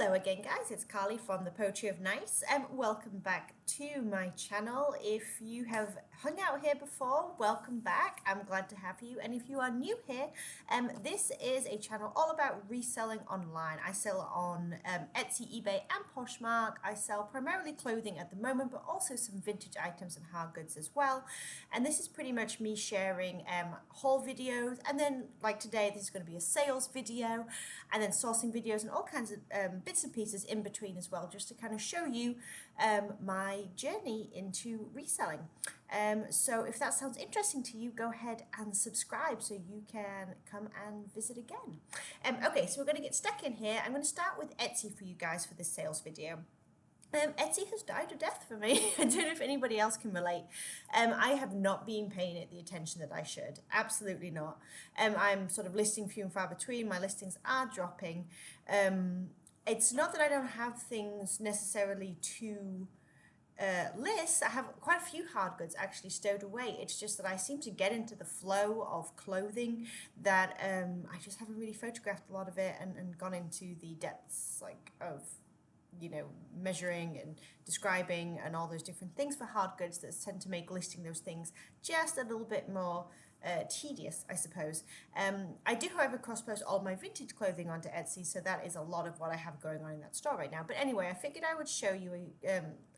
Hello again guys, it's Carly from the Poetry of Nice and welcome back to my channel. If you have hung out here before, welcome back. I'm glad to have you, and if you are new here, this is a channel all about reselling online. I sell on Etsy, eBay and Poshmark. I sell primarily clothing at the moment, but also some vintage items and hard goods as well. And this is pretty much me sharing haul videos, and then like today this is going to be a sales video, and then sourcing videos and all kinds of bits and pieces in between as well, just to kind of show you my journey into reselling. So if that sounds interesting to you, go ahead and subscribe so you can come and visit again. Okay, so we're going to get stuck in here. I'm going to start with Etsy for you guys for this sales video. Etsy has died a death for me. I don't know if anybody else can relate. I have not been paying it the attention that I should. Absolutely not. I'm sort of listing few and far between. My listings are dropping. It's not that I don't have things necessarily to list. I have quite a few hard goods actually stowed away. It's just that I seem to get into the flow of clothing that I just haven't really photographed a lot of it and gone into the depths of measuring and describing and all those different things for hard goods that tend to make listing those things just a little bit more tedious, I suppose. I do, however, cross-post all my vintage clothing onto Etsy, so that is a lot of what I have going on in that store right now. But anyway, I figured I would show you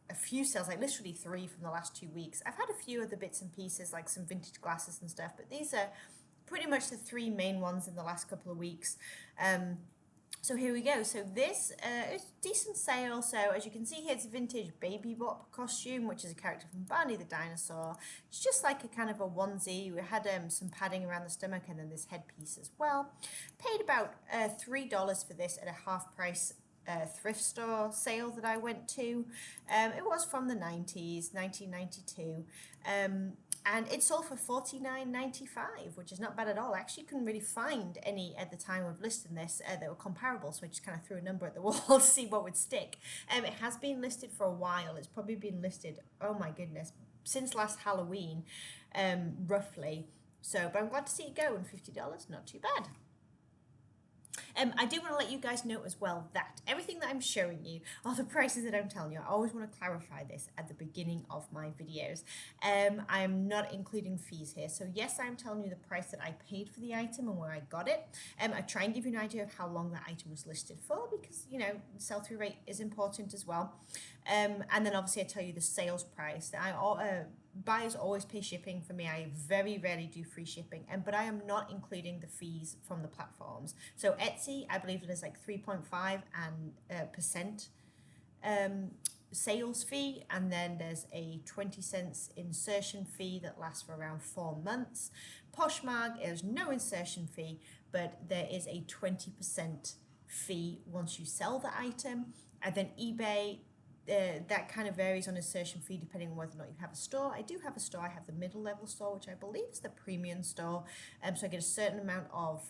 a few sales, like literally 3 from the last 2 weeks. I've had a few other bits and pieces, like some vintage glasses and stuff, but these are pretty much the 3 main ones in the last couple of weeks. So here we go. So this is a decent sale. So as you can see here, it's a vintage Baby Bop costume, which is a character from Barney the Dinosaur. It's just like a kind of a onesie. We had some padding around the stomach and then this headpiece as well. Paid about $3 for this at a half price thrift store sale that I went to. It was from the 90s, 1992. And it sold for $49.95, which is not bad at all. I actually couldn't really find any at the time of listing this that were comparable, so I just kind of threw a number at the wall to see what would stick. It has been listed for a while. It's probably been listed, oh my goodness, since last Halloween, roughly. So, but I'm glad to see it go, and $50, not too bad. I do want to let you guys know as well that everything that I'm showing you are the prices that I'm telling you. I always want to clarify this at the beginning of my videos. I am not including fees here. So yes, I'm telling you the price that I paid for the item and where I got it. I try and give you an idea of how long that item was listed for, because, you know, sell-through rate is important as well. And then obviously I tell you the sales price. Buyers always pay shipping for me. I very rarely do free shipping, but I am not including the fees from the platforms. So Etsy, I believe it is like 3.5% sales fee, and then there's a 20 cents insertion fee that lasts for around 4 months. Poshmark, there's no insertion fee, but there is a 20% fee once you sell the item. And then eBay, that kind of varies on insertion fee depending on whether or not you have a store. I do have a store. I have the middle level store, which I believe is the premium store. So I get a certain amount of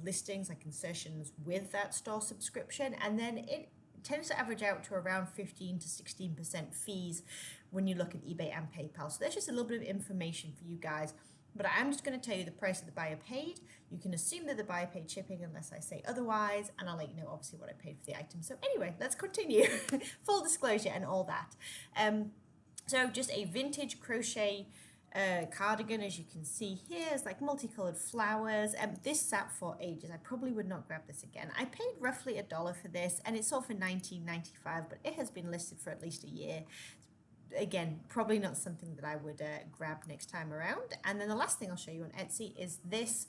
listings, like insertions, with that store subscription, and then it tends to average out to around 15 to 16% fees when you look at eBay and PayPal. So there's just a little bit of information for you guys. But I'm just going to tell you the price that the buyer paid. You can assume that the buyer paid shipping unless I say otherwise, and I'll let you know obviously what I paid for the item. So anyway, let's continue. Full disclosure and all that. So just a vintage crochet cardigan, as you can see here. It's like multicolored flowers. This sat for ages. I probably would not grab this again. I paid roughly $1 for this, and it sold for $19.95, but it has been listed for at least a year. Again, probably not something that I would grab next time around. And then the last thing I'll show you on Etsy is this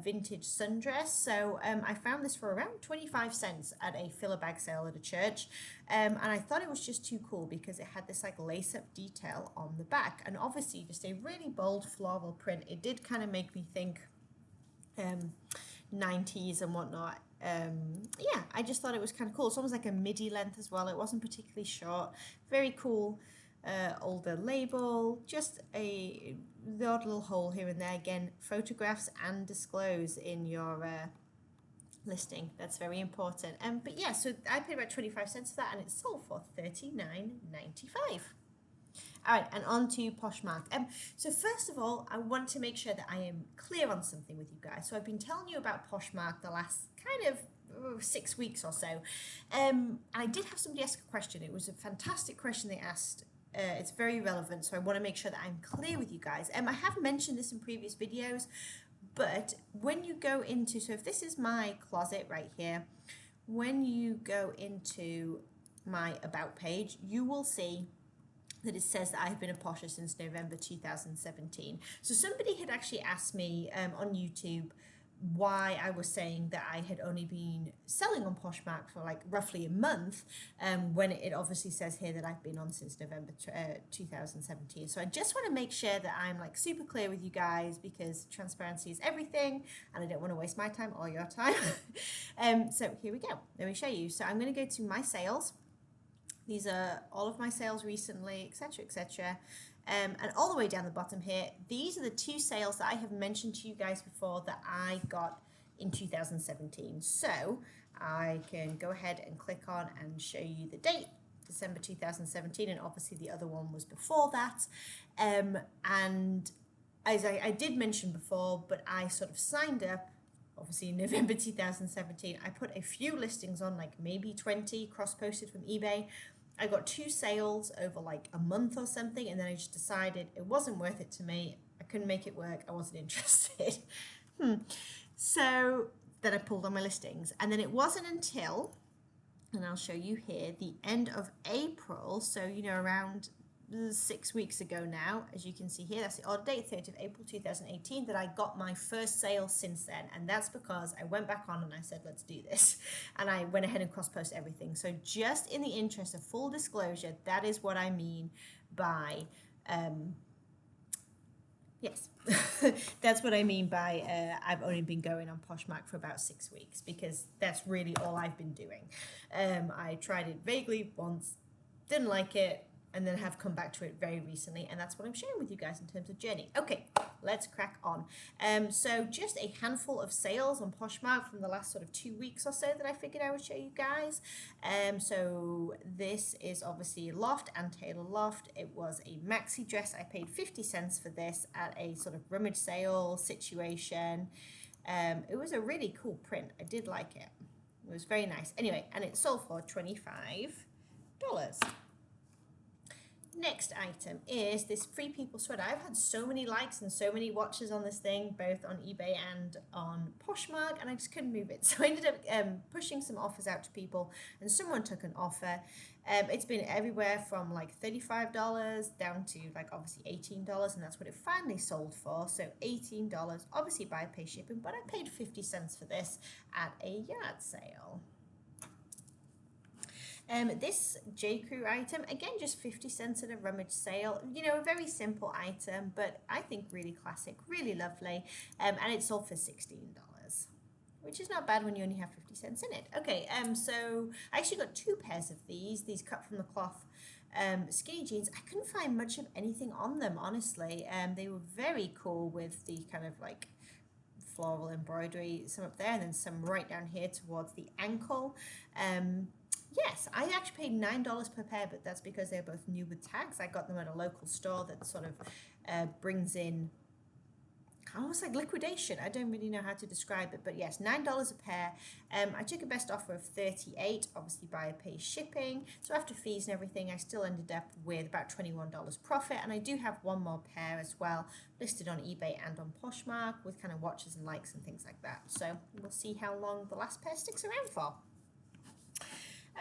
vintage sundress. So I found this for around 25 cents at a filler bag sale at a church, and I thought it was just too cool because it had this like lace-up detail on the back, and obviously just a really bold floral print. It did kind of make me think 90s and whatnot. Yeah, I just thought it was kind of cool. It's almost like a midi length as well. It wasn't particularly short. Very cool. Older label. Just the odd little hole here and there. Again, photographs and disclose in your listing. That's very important. But yeah, so I paid about 25 cents for that, and it sold for $39.95. All right, and on to Poshmark. So first of all, I want to make sure that I am clear on something with you guys. So I've been telling you about Poshmark the last kind of 6 weeks or so. I did have somebody ask a question. It was a fantastic question they asked. It's very relevant, so I want to make sure that I'm clear with you guys. I have mentioned this in previous videos, but when you go into, so if this is my closet right here, when you go into my about page, you will see that it says that I've been a posher since November 2017. So somebody had actually asked me on YouTube why I was saying that I had only been selling on Poshmark for like roughly a month, when it obviously says here that I've been on since November 2017. So I just want to make sure that I'm like super clear with you guys, because transparency is everything and I don't want to waste my time or your time. So here we go. Let me show you. So I'm going to go to my sales. These are all of my sales recently, etc., etc. And all the way down the bottom here, these are the 2 sales that I have mentioned to you guys before that I got in 2017. So I can go ahead and click on and show you the date, December 2017, and obviously the other one was before that. And as I did mention before, but I sort of signed up, obviously in November 2017, I put a few listings on, like maybe 20 cross-posted from eBay. I got 2 sales over like a month or something, and then I just decided it wasn't worth it to me. I couldn't make it work. I wasn't interested. So then I pulled on my listings, and then it wasn't until, and I'll show you here, the end of April, so you know, around 6 weeks ago now, as you can see here, that's the order date, 30th of April 2018, that I got my first sale since then. And that's because I went back on and I said, let's do this, and I went ahead and cross-post everything. So just in the interest of full disclosure, that is what I mean by yes, that's what I mean by I've only been going on Poshmark for about 6 weeks, because that's really all I've been doing. I tried it vaguely once, didn't like it, and then have come back to it very recently, and that's what I'm sharing with you guys in terms of journey. Okay, let's crack on. So just a handful of sales on Poshmark from the last sort of 2 weeks or so that I figured I would show you guys. So this is obviously Loft and Taylor Loft. It was a maxi dress. I paid 50 cents for this at a sort of rummage sale situation. It was a really cool print. I did like it. It was very nice. Anyway, and it sold for $25. Next item is this Free People sweater. I've had so many likes and so many watches on this thing, both on eBay and on Poshmark, and I just couldn't move it. So I ended up pushing some offers out to people, and someone took an offer. It's been everywhere from like $35 down to like obviously $18, and that's what it finally sold for. So $18, obviously by pay shipping, but I paid 50 cents for this at a yard sale. This J. Crew item, again, just 50 cents at a rummage sale. You know, a very simple item, but I think really classic, really lovely. And it sold for $16, which is not bad when you only have 50 cents in it. Okay, so I actually got 2 pairs of these cut from the cloth skinny jeans. I couldn't find much of anything on them, honestly. They were very cool with the kind of like floral embroidery, some up there, and then some right down here towards the ankle. Yes, I actually paid $9 per pair, but that's because they're both new with tags. I got them at a local store that sort of brings in almost like liquidation. I don't really know how to describe it, but yes, $9 a pair. I took a best offer of $38, obviously by pay shipping. So after fees and everything, I still ended up with about $21 profit. And I do have one more pair as well, listed on eBay and on Poshmark with kind of watches and likes and things like that. So we'll see how long the last pair sticks around for.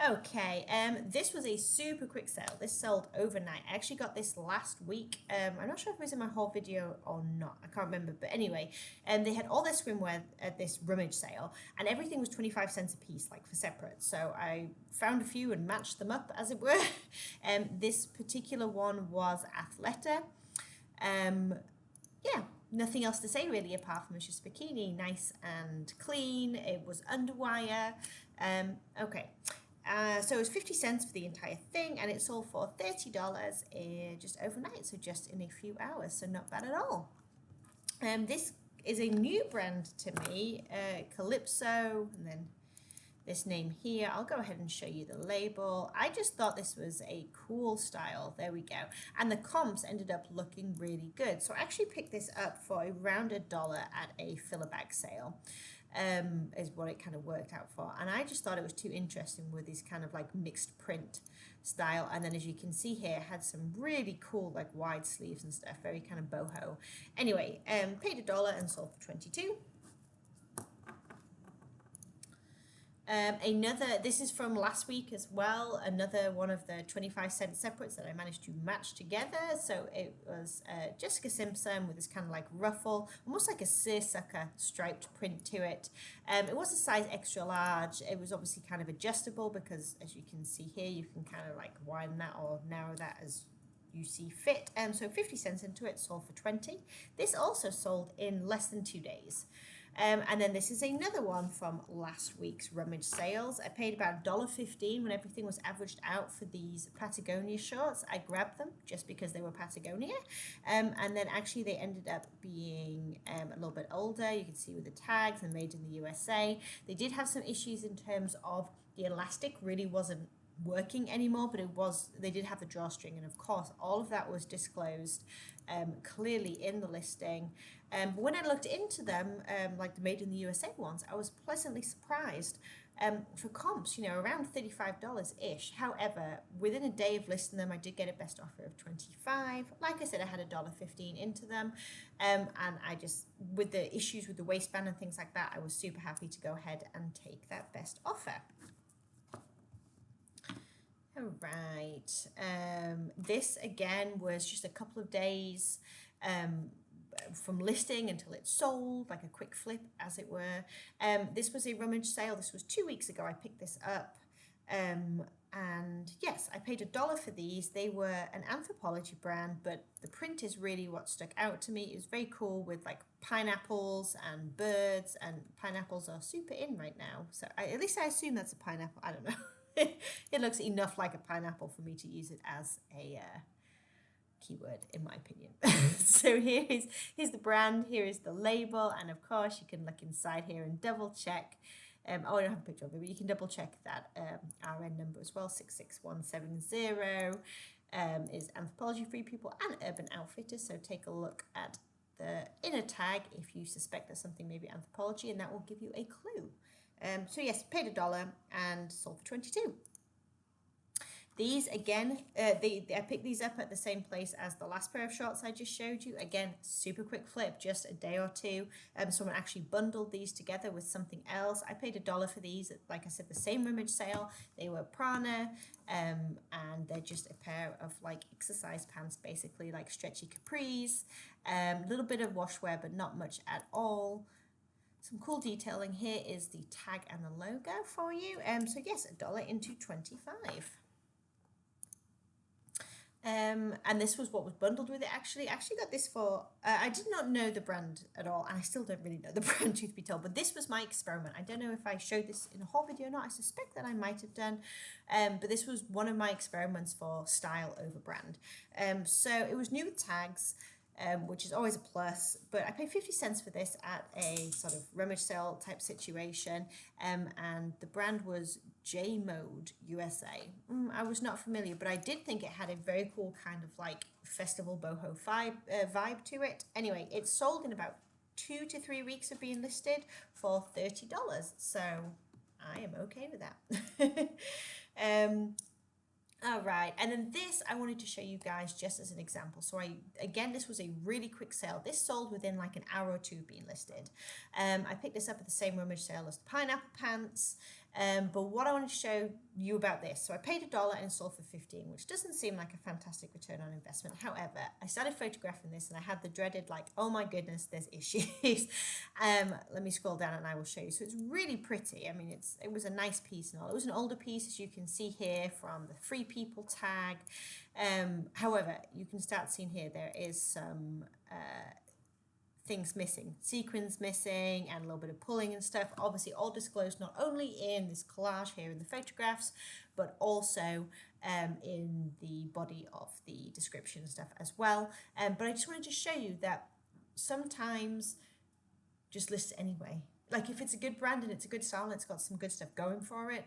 Okay, this was a super quick sale. This sold overnight. I actually got this last week. I'm not sure if it was in my haul video or not. I can't remember. But anyway, they had all their swimwear at this rummage sale, and everything was 25 cents a piece, like for separate. So I found a few and matched them up, as it were. This particular one was Athleta. Yeah, nothing else to say really, apart from it's just bikini, nice and clean. It was underwire. Okay. So it was 50 cents for the entire thing, and it sold for $30 just overnight, so just in a few hours, so not bad at all. This is a new brand to me, Calypso, and then this name here. I'll go ahead and show you the label. I just thought this was a cool style. There we go. And the comps ended up looking really good. So I actually picked this up for around $1 at a filler bag sale. is what it kind of worked out for. And I just thought it was too interesting with these kind of like mixed print style. And then as you can see here, it had some really cool like wide sleeves and stuff, very kind of boho. Anyway, paid $1 and sold for 22. This is from last week as well, another one of the 25-cent separates that I managed to match together. So it was Jessica Simpson with this kind of like ruffle, almost like a seersucker striped print to it. It was a size extra large. It was obviously kind of adjustable because, as you can see here, you can kind of like widen that or narrow that as you see fit. So 50 cents into it, sold for 20. This also sold in less than 2 days. And then this is another one from last week's rummage sales. I paid about $1.15 when everything was averaged out for these Patagonia shorts. I grabbed them just because they were Patagonia. And then actually they ended up being a little bit older. You can see with the tags and made in the USA. They did have some issues in terms of the elastic really wasn't working anymore, but they did have the drawstring, and of course all of that was disclosed clearly in the listing. But when I looked into them, like the made in the USA ones, I was pleasantly surprised for comps, around $35-ish. However, within a day of listing them, I did get a best offer of $25. Like I said, I had $1.15 into them, and I just, with the issues with the waistband and things like that, I was super happy to go ahead and take that best offer. All right, this again was just a couple of days from listing until it sold, like a quick flip as it were. This was a rummage sale. This was 2 weeks ago. I picked this up, and yes, I paid $1 for these. They were an Anthropologie brand, but the print is really what stuck out to me. It was very cool with like pineapples and birds, and pineapples are super in right now. So at least I assume that's a pineapple. I don't know. It looks enough like a pineapple for me to use it as a keyword, in my opinion. So here's the brand, here is the label, and of course you can look inside here and double check. I don't have a picture of it, but you can double check that RN number as well, 66170. Is Anthropologie Free People and Urban Outfitters. So take a look at the inner tag if you suspect there's something maybe Anthropologie, and that will give you a clue. So yes, paid $1 and sold for 22. These again, I picked these up at the same place as the last pair of shorts I just showed you. Again, super quick flip, just a day or two. Someone actually bundled these together with something else. I paid $1 for these. Like I said, the same rummage sale. They were Prana, and they're just a pair of like exercise pants, basically like stretchy capris. A little bit of washwear, but not much at all. Some cool detailing. Here is the tag and the logo for you. So yes, $1 into 25. And this was what was bundled with it. I actually got this for, I did not know the brand at all, and I still don't really know the brand, truth be told, but this was my experiment. I don't know if I showed this in a whole video or not. I suspect that I might have done, but this was one of my experiments for style over brand. So it was new with tags, which is always a plus, but I paid 50 cents for this at a sort of rummage sale type situation, and the brand was J Mode USA. I was not familiar, but I did think it had a very cool kind of like festival boho vibe to it. Anyway, it sold in about 2 to 3 weeks of being listed for $30, so I am okay with that. All right, and then this I wanted to show you guys just as an example. So again, this was a really quick sale. This sold within like an hour or two of being listed. I picked this up at the same rummage sale as the pineapple pants. But what I want to show you about this, so I paid $1 and it sold for 15, which doesn't seem like a fantastic return on investment. However, I started photographing this and I had the dreaded like, oh my goodness, there's issues. Let me scroll down and I will show you. So it's really pretty. I mean, it was a nice piece and all. It was an older piece, as you can see here, from the Free People tag. However, you can start seeing here there is some things missing, sequins missing, and a little bit of pulling and stuff. Obviously all disclosed not only in this collage here in the photographs, but also in the body of the description and stuff as well. But I just wanted to show you that sometimes just list it anyway. Like if it's a good brand and it's a good style and it's got some good stuff going for it,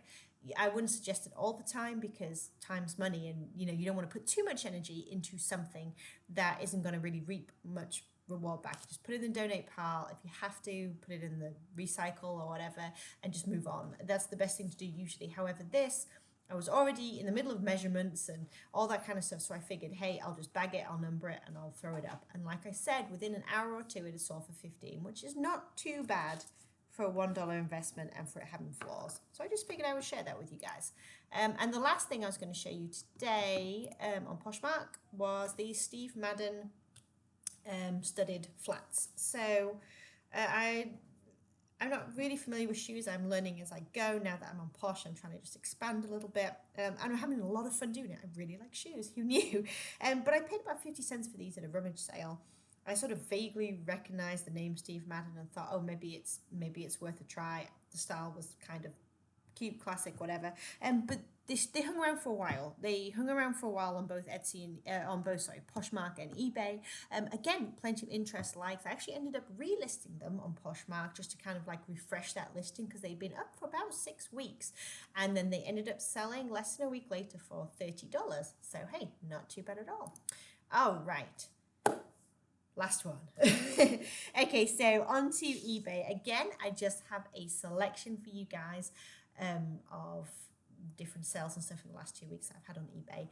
I wouldn't suggest it all the time because time's money, and you don't want to put too much energy into something that isn't going to really reap much reward back. You just put it in the donate pile. If you have to, put it in the recycle or whatever and just move on. That's the best thing to do usually. However, this, I was already in the middle of measurements and all that kind of stuff, so I figured, hey, I'll just bag it, I'll number it, and I'll throw it up. And like I said, within an hour or two, it had sold for 15, which is not too bad for a $1 investment and for it having flaws. So I just figured I would share that with you guys. And the last thing I was going to show you today on Poshmark was the Steve Madden studded flats. So I'm not really familiar with shoes. I'm learning as I go. Now that I'm on Posh, I'm trying to just expand a little bit. And I'm having a lot of fun doing it. I really like shoes. Who knew? But I paid about 50 cents for these at a rummage sale. I sort of vaguely recognized the name Steve Madden and thought, oh, maybe it's worth a try. The style was kind of cute, classic, whatever. But they hung around for a while. They hung around for a while on both Etsy and Poshmark and eBay. Again, plenty of interest, likes. I actually ended up relisting them on Poshmark just to kind of like refresh that listing because they'd been up for about 6 weeks, and then they ended up selling less than a week later for $30. So hey, not too bad at all. All right. Last one. Okay, so onto eBay. Again, I just have a selection for you guys of different sales and stuff in the last 2 weeks that I've had on eBay.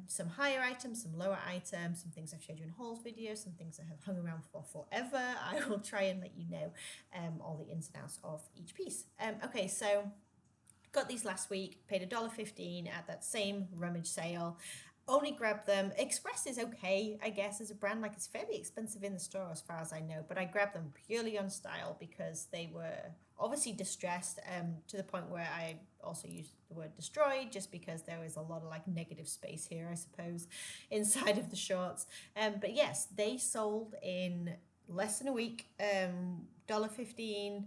Some higher items, some lower items, some things I've showed you in hauls videos, some things that have hung around for forever. I will try and let you know all the ins and outs of each piece. Okay, so got these last week, paid $1.15 at that same rummage sale. Only grabbed them. Express is okay, I guess, as a brand. Like, it's fairly expensive in the store as far as I know, but I grabbed them purely on style because they were obviously distressed, to the point where I also used the word destroyed just because there was a lot of like negative space here, I suppose, inside of the shorts. But yes, they sold in less than a week. $1.15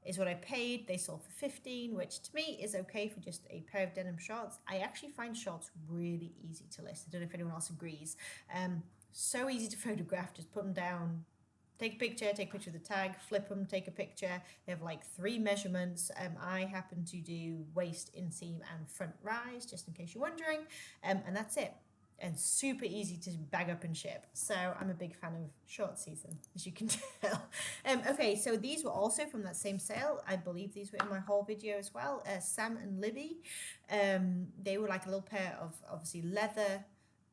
is what I paid. They sold for 15, which to me is okay for just a pair of denim shorts. I actually find shorts really easy to list. I don't know if anyone else agrees. So easy to photograph. Just put them down, take a picture of the tag, flip them, take a picture. They have like 3 measurements. I happen to do waist, inseam, and front rise, just in case you're wondering. And that's it. And super easy to bag up and ship. So I'm a big fan of short season, as you can tell. Okay, so these were also from that same sale. I believe these were in my haul video as well. Sam and Libby. They were like a little pair of obviously leather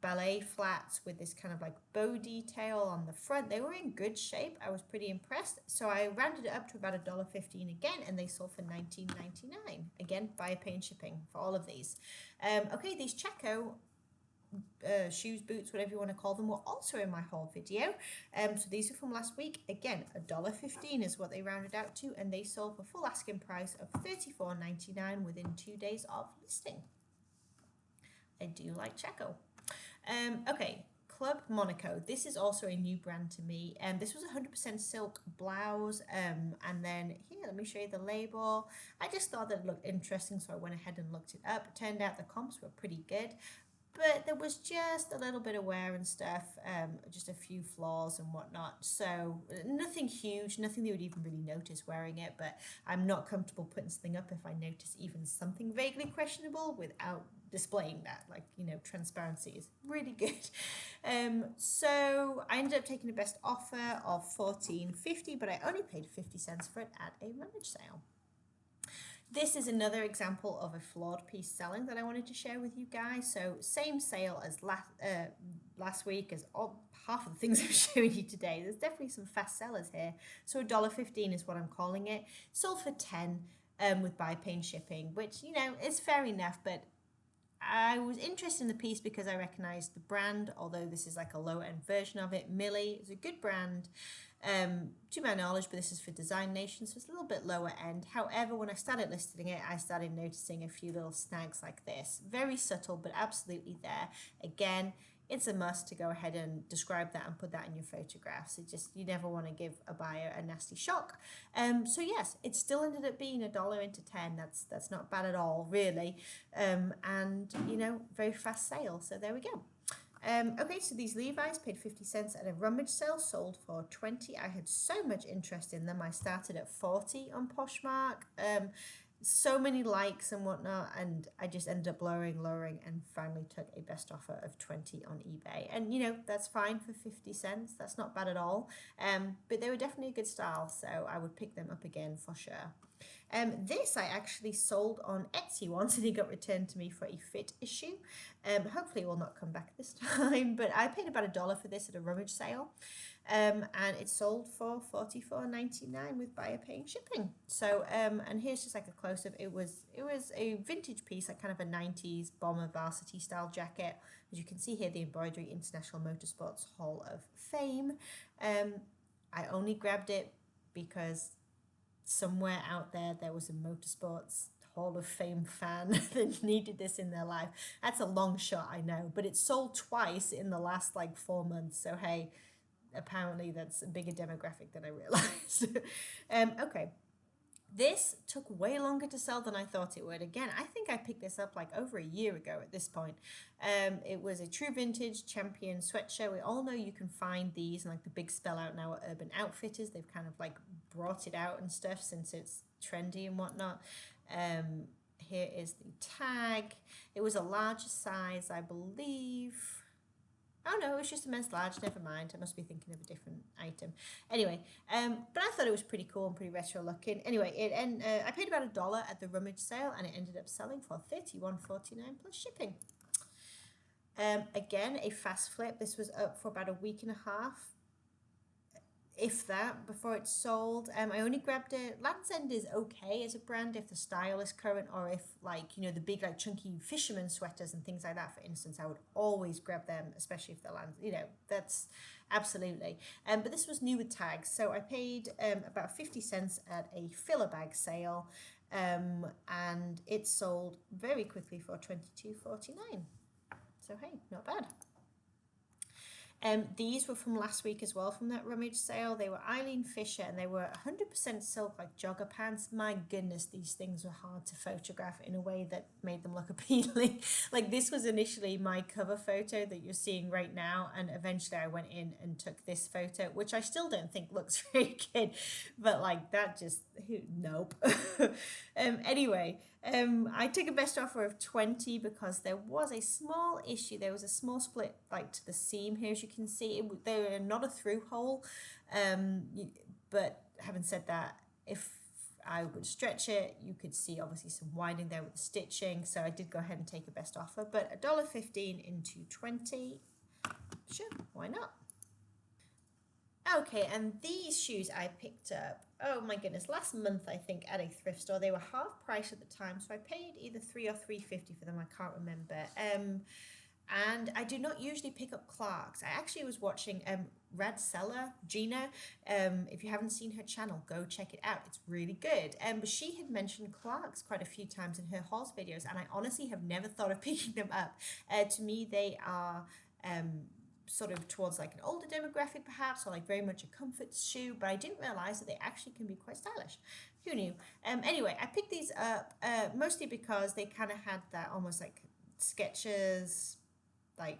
ballet flats with this kind of like bow detail on the front. They were in good shape. I was pretty impressed. So I rounded it up to about $1.15 again, and they sold for $19.99. Again, buy, pay, and shipping for all of these. Okay, these Checo shoes, boots, whatever you want to call them, were also in my haul video. So these are from last week. Again, $1.15 is what they rounded out to, and they sold for full asking price of $34.99 within 2 days of listing. I do like Checo. Okay, Club Monaco. This is also a new brand to me. This was 100% silk blouse. And then here, let me show you the label. I just thought that it looked interesting, so I went ahead and looked it up. It turned out the comps were pretty good, but there was just a little bit of wear and stuff, just a few flaws and whatnot. So nothing huge, nothing that you would even really notice wearing it, but I'm not comfortable putting something up if I notice even something vaguely questionable without displaying that. Like, you know, transparency is really good. So I ended up taking the best offer of $14.50, but I only paid 50 cents for it at a rummage sale. This is another example of a flawed piece selling that I wanted to share with you guys. So same sale as last week, as half of the things I'm showing you today. There's definitely some fast sellers here. So $1.15 is what I'm calling it. Sold for 10 with buy, pay, and shipping, which, you know, is fair enough, but I was interested in the piece because I recognized the brand, although this is like a lower-end version of it. Millie is a good brand, to my knowledge, but this is for Design Nation, so it's a little bit lower end. However, when I started listing it, I started noticing a few little snags like this. Very subtle, but absolutely there. Again, it's a must to go ahead and describe that and put that in your photographs. It just, you never want to give a buyer a nasty shock. So yes, it still ended up being $1 into 10. That's not bad at all, really. And you know, very fast sale. So there we go. Okay, so these Levi's paid 50 cents at a rummage sale, sold for 20. I had so much interest in them. I started at 40 on Poshmark. so many likes and whatnot, and I just ended up lowering, and finally took a best offer of 20 on eBay. And you know, that's fine for 50 cents. That's not bad at all. But they were definitely a good style, so I would pick them up again for sure. This I actually sold on Etsy once, and it got returned to me for a fit issue. Hopefully it will not come back this time, but I paid about $1 for this at a rummage sale. And it sold for $44.99 with buyer paying shipping. So and here's just like a close up. It was a vintage piece, like kind of a 90s bomber varsity style jacket. As you can see here, the embroidery International Motorsports Hall of Fame. I only grabbed it because somewhere out there was a motorsports Hall of Fame fan that needed this in their life. That's a long shot, I know, but it sold twice in the last like 4 months. So hey, apparently that's a bigger demographic than I realized. Okay. This took way longer to sell than I thought it would. Again, I think I picked this up like over a year ago at this point. It was a true vintage champion sweatshirt. We all know you can find these and like the big spell out now at Urban Outfitters. They've kind of like brought it out and stuff since it's trendy and whatnot. Here is the tag. It was a larger size, I believe. Oh no, it was just a men's large, never mind. I must be thinking of a different item. Anyway, but I thought it was pretty cool and pretty retro looking. Anyway, I paid about $1 at the rummage sale, and it ended up selling for $31.49 plus shipping. Again, a fast flip. This was up for about a week and a half, if that, before it's sold. I only grabbed it. Land's End is okay as a brand if the style is current, or if like, you know, the big like chunky fisherman sweaters and things like that, for instance, I would always grab them, especially if the land, you know, that's absolutely. But this was new with tags, so I paid about 50 cents at a filler bag sale, and it sold very quickly for $22.49. So hey, not bad. These were from last week as well, from that rummage sale. They were Eileen Fisher, and they were 100% silk, like jogger pants. My goodness, these things were hard to photograph in a way that made them look appealing. Like this was initially my cover photo that you're seeing right now, and eventually I went in and took this photo, which I still don't think looks very good, but like that just, nope. Anyway, I took a best offer of 20 because there was a small issue. There was a small split like to the seam here, as you can see. They were not a through hole, but having said that, if I would stretch it, you could see obviously some winding there with the stitching. So I did go ahead and take a best offer, but $1.15 into 20, sure, why not? Okay, and these shoes I picked up, oh my goodness, last month I think at a thrift store. They were half price at the time, so I paid either $3 or $3.50 for them. I can't remember. And I do not usually pick up Clarks. I actually was watching Rad Seller, Gina. If you haven't seen her channel, go check it out. It's really good. But she had mentioned Clarks quite a few times in her hauls videos, and I honestly have never thought of picking them up. To me, they are sort of towards like an older demographic perhaps, or like very much a comfort shoe, but I didn't realize that they actually can be quite stylish. Who knew? Anyway, I picked these up mostly because they kind of had that almost like Skechers, like,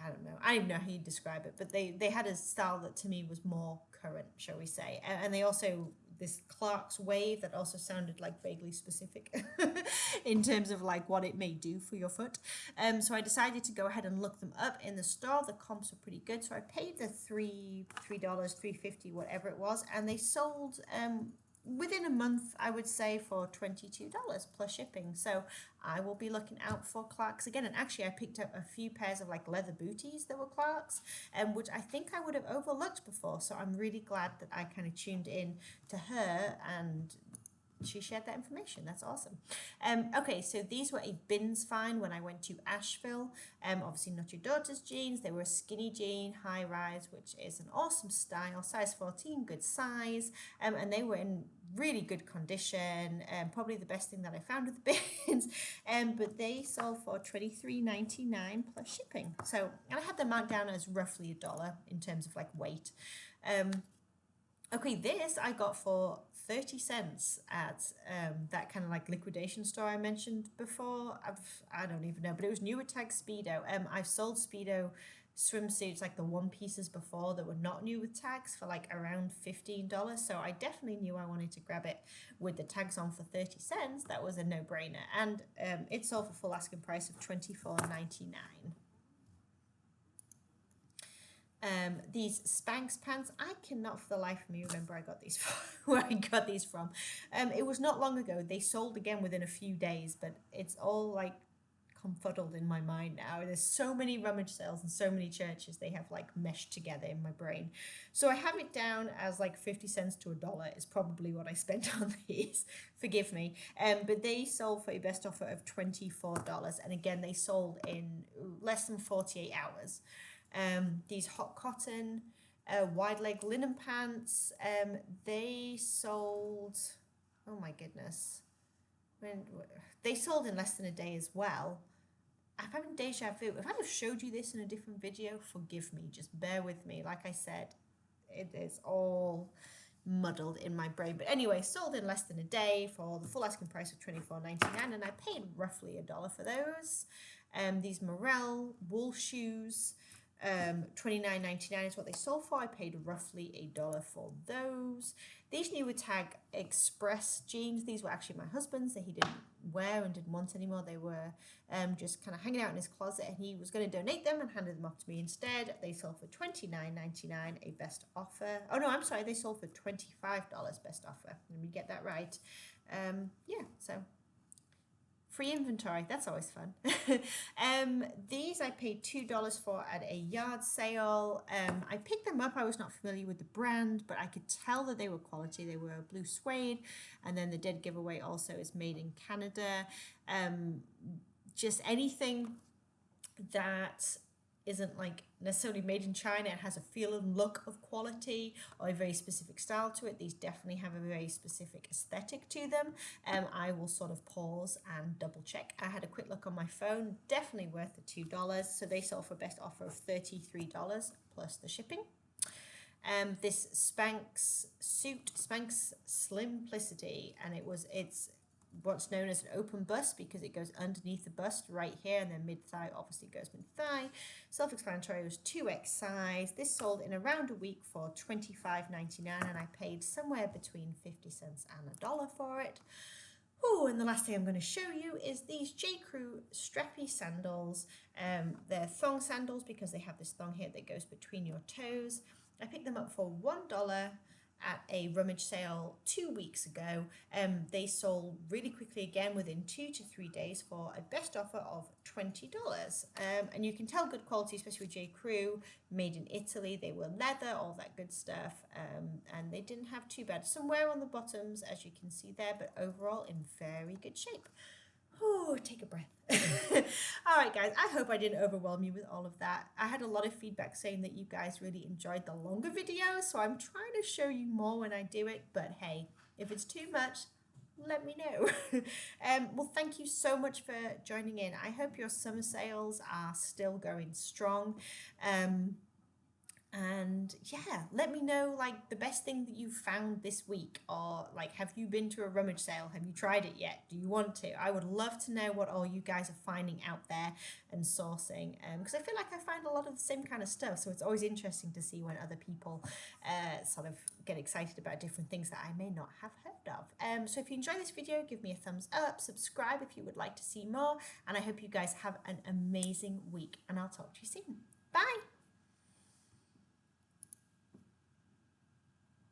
I don't know, I don't even know how you describe it, but they had a style that to me was more current, shall we say. And they also, this Clark's wave that also sounded like vaguely specific in terms of like what it may do for your foot. So I decided to go ahead and look them up in the store. The comps were pretty good, so I paid the $3, $3.50, whatever it was, and they sold within a month, I would say, for $22 plus shipping. So I will be looking out for Clarks again. And actually, I picked up a few pairs of like leather booties that were Clarks, which I think I would have overlooked before. So I'm really glad that I kind of tuned in to her and she shared that information. That's awesome. Okay, so these were a bins find when I went to Asheville. Obviously not your daughter's jeans. They were a skinny jean, high rise, which is an awesome style, size 14, good size, and they were in really good condition. Probably the best thing that I found with the bins. But they sold for $23.99 plus shipping. So, and I had them marked down as roughly $1 in terms of like weight. Okay, this I got for 30 cents at that kind of like liquidation store I mentioned before. I don't even know, but it was new with tag Speedo. I've sold Speedo swimsuits, like the one pieces before that were not new with tags, for like around $15. So I definitely knew I wanted to grab it with the tags on for 30 cents. That was a no-brainer. And it sold for full asking price of $24.99. These Spanx pants, I cannot for the life of me remember where I got these from. It was not long ago. They sold again within a few days, but it's all like confuddled in my mind now. There's so many rummage sales and so many churches, they have like meshed together in my brain. So I have it down as like 50 cents to $1 is probably what I spent on these. Forgive me. But they sold for a best offer of $24. And again, they sold in less than 48 hours. These hot cotton, wide leg linen pants, they sold, oh my goodness, they sold in less than a day as well. I'm having deja vu. If I have showed you this in a different video, forgive me, just bear with me. Like I said, it is all muddled in my brain. But anyway, sold in less than a day for the full asking price of $24.99, and I paid roughly $1 for those. These Morel wool shoes, $29.99 is what they sold for. I paid roughly $1 for those. These new with tag Express jeans, these were actually my husband's that he didn't wear and didn't want anymore. They were just kind of hanging out in his closet, and he was going to donate them and handed them off to me instead. They sold for $29.99, a best offer. Oh no, I'm sorry, they sold for $25 best offer. Let me get that right. Yeah, so free inventory, that's always fun. These I paid $2 for at a yard sale. I picked them up. I was not familiar with the brand, but I could tell that they were quality. They were blue suede, and then the dead giveaway also is made in Canada. Just anything that isn't like necessarily made in China and has a feel and look of quality or a very specific style to it. These definitely have a very specific aesthetic to them. I will sort of pause and double check. I had a quick look on my phone, definitely worth the $2. So they sold for best offer of $33 plus the shipping. This Spanx suit, Spanx Slimplicity, and it's what's known as an open bust because it goes underneath the bust right here, and then mid-thigh obviously goes mid-thigh. Self-explanatory, it was 2X size. This sold in around a week for $25.99, and I paid somewhere between 50 cents and $1 for it. Oh, and the last thing I'm going to show you is these J. Crew strappy sandals. They're thong sandals because they have this thong here that goes between your toes. I picked them up for $1 at a rummage sale 2 weeks ago. They sold really quickly again within 2 to 3 days for a best offer of $20. And you can tell good quality, especially with J. Crew, made in Italy. They were leather, all that good stuff, and they didn't have too bad. Some wear on the bottoms, as you can see there, but overall in very good shape. Oh, take a breath. All right, guys, I hope I didn't overwhelm you with all of that. I had a lot of feedback saying that you guys really enjoyed the longer videos, so I'm trying to show you more when I do it, but hey, if it's too much, let me know. Well, thank you so much for joining in. I hope your summer sales are still going strong. And yeah, let me know like the best thing that you've found this week, or like, have you been to a rummage sale? Have you tried it yet? Do you want to? I would love to know what all you guys are finding out there and sourcing, because I feel like I find a lot of the same kind of stuff. So it's always interesting to see when other people sort of get excited about different things that I may not have heard of. So if you enjoyed this video, give me a thumbs up, subscribe if you would like to see more, and I hope you guys have an amazing week, and I'll talk to you soon. Bye.